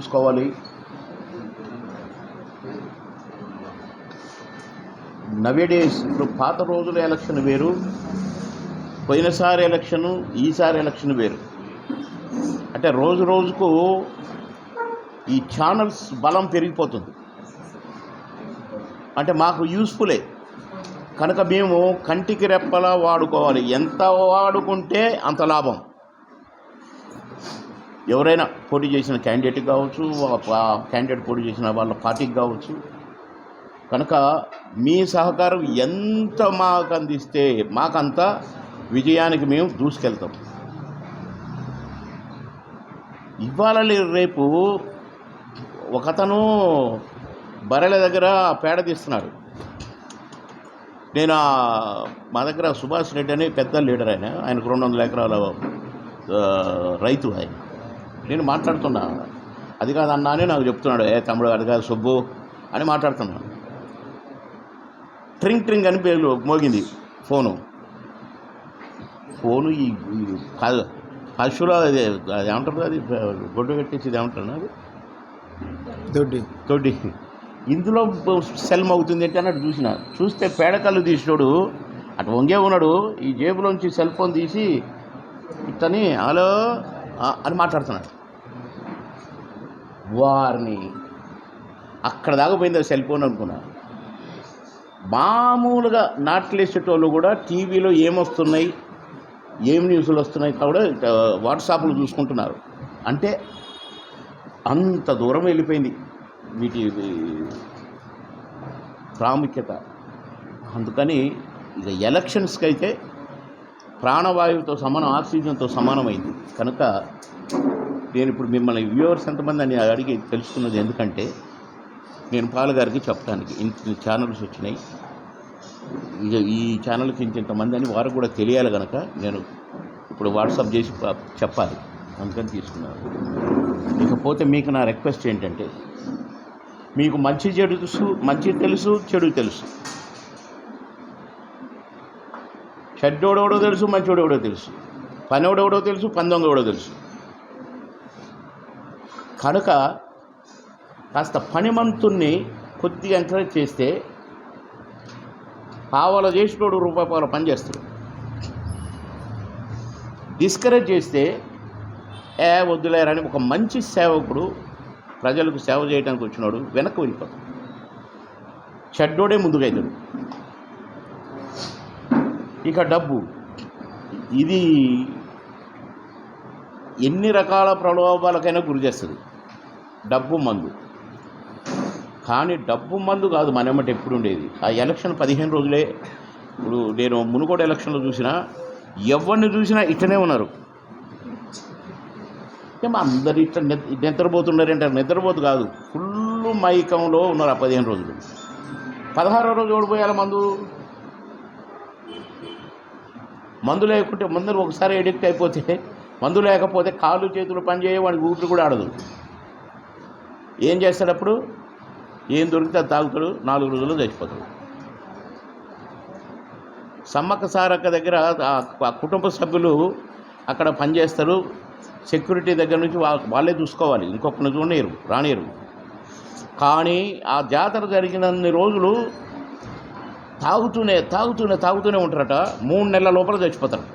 చూసుకోవాలి. నవేడేస్ ఇప్పుడు పాత రోజుల ఎలక్షన్ వేరు, పోయినసారి ఎలక్షను ఈసారి ఎలక్షన్ వేరు. అంటే రోజు రోజుకు ఈ ఛానల్స్ బలం పెరిగిపోతుంది. అంటే మాకు యూస్ఫులే కనుక మేము కంటికి రెప్పలా వాడుకోవాలి. ఎంత వాడుకుంటే అంత లాభం. ఎవరైనా పోటీ చేసిన క్యాండిడేట్కి కావచ్చు, క్యాండిడేట్ పోటీ చేసిన వాళ్ళ పార్టీకి కావచ్చు. కనుక మీ సహకారం ఎంత మాకు అందిస్తే మాకంత విజయానికి మేము దూసుకెళ్తాం. ఇవాళ రేపు ఒకతను బర్రెల దగ్గర పేడ తీస్తున్నాడు. నేను మా దగ్గర సుభాష్ రెడ్డి అని పెద్ద లీడర్, ఆయనకు 200 ఎకరాల రైతు ఆయన. నేను మాట్లాడుతున్నా, అది కాదన్నా అని నాకు చెప్తున్నాడు. తమ్ముడు అది కాదు సుబ్బు అని మాట్లాడుతున్నాను. ట్రింగ్ ట్రింగ్ అని పేరు మోగింది ఫోను. ఈ పశువుల అది ఏమంటారు, అది గొడ్డు కట్టేసి ఇది ఏమంటారు, అది తొడ్డి. ఇందులో సెల్ మోగుతుంది ఏంటి అన్నట్టు చూస్తే పేడకల్లు తీసినోడు అటు వంగే ఉన్నాడు. ఈ జేబులోంచి సెల్ ఫోన్ తీసి ఇతని హలో అని మాట్లాడుతున్నాడు. వారిని అక్కడ దాకా పోయింది సెల్ ఫోన్ అనుకున్నా. మామూలుగా నాట్లేసేటోళ్ళు కూడా టీవీలో ఏమొస్తున్నాయి, ఏం న్యూస్లు వస్తున్నాయి కూడా వాట్సాప్లో చూసుకుంటున్నారు. అంటే అంత దూరం వెళ్ళిపోయింది వీటి ప్రాముఖ్యత. అందుకని ఇక ఎలక్షన్స్కి అయితే ప్రాణవాయువుతో సమానం, ఆక్సిజన్తో సమానమైంది. కనుక నేను ఇప్పుడు మిమ్మల్ని వ్యూవర్స్ ఎంతమంది అని అడిగి తెలుసుకున్నది ఎందుకంటే, నేను పాలగారికి చెప్పడానికి ఇంత ఛానల్స్ వచ్చినాయి, ఇక ఈ ఛానల్కి ఇంతమంది అని వారికి కూడా తెలియాలి. కనుక నేను ఇప్పుడు వాట్సాప్ చేసి చెప్పాలి, అందుకని తీసుకున్నాను. ఇకపోతే మీకు నా రిక్వెస్ట్ ఏంటంటే, మీకు మంచి తెలుసు, చెడు తెలుసు. చెడ్డోడెవడో తెలుసు, మంచోడెవడో తెలుసు, పనోడెవడో తెలుసు, పందొంగెవడో తెలుసు. కనుక కాస్త పనిమంతుణ్ణి కొద్దిగా ఎంకరేజ్ చేస్తే పావల చేసినోడు రూపాయి పావల పని చేస్తాడు. డిస్కరేజ్ చేస్తే వద్దులేరని ఒక మంచి సేవకుడు ప్రజలకు సేవ చేయడానికి వచ్చినాడు వెనక్కి వెళ్ళిపోతాడు. చెడ్డోడే ముందుగా అవుతాడు. ఇక డబ్బు, ఇది ఎన్ని రకాల ప్రలోభాలకైనా గురి చేస్తుంది. డబ్బు మందు. కానీ డబ్బు మందు కాదు మనమ్మటి ఎప్పుడు ఉండేది. ఆ ఎలక్షన్ 15 రోజులే. ఇప్పుడు నేను మునుగోడు ఎలక్షన్లో చూసినా, ఎవరిని చూసినా ఇట్టనే ఉన్నారు. ఏమో అందరు ఇట్లా నిద్రపోతున్నారంటారు. నిద్రపోతు కాదు, ఫుల్ మైకంలో ఉన్నారు ఆ 15 రోజులు. 16వ రోజు ఓడిపోయాలి మందు లేకుంటే మందులు ఒకసారి ఎడిక్ట్ అయిపోతే, మందు లేకపోతే కాళ్ళు చేతులు పనిచేయ, వాడికి ఊపిరి కూడా ఆడదు. ఏం చేస్తాడు అప్పుడు? ఏం దొరికితే అది తాగుతాడు, 4 రోజుల్లో చచ్చిపోతాడు. సమ్మక్క సారక్క దగ్గర ఆ కుటుంబ సభ్యులు అక్కడ పనిచేస్తారు. సెక్యూరిటీ దగ్గర నుంచి వాళ్ళే చూసుకోవాలి, ఇంకొకరిని రానియరు. కానీ ఆ జాతర జరిగినన్ని రోజులు తాగుతూనే ఉంటారట. 3 నెలల లోపల చచ్చిపోతారు.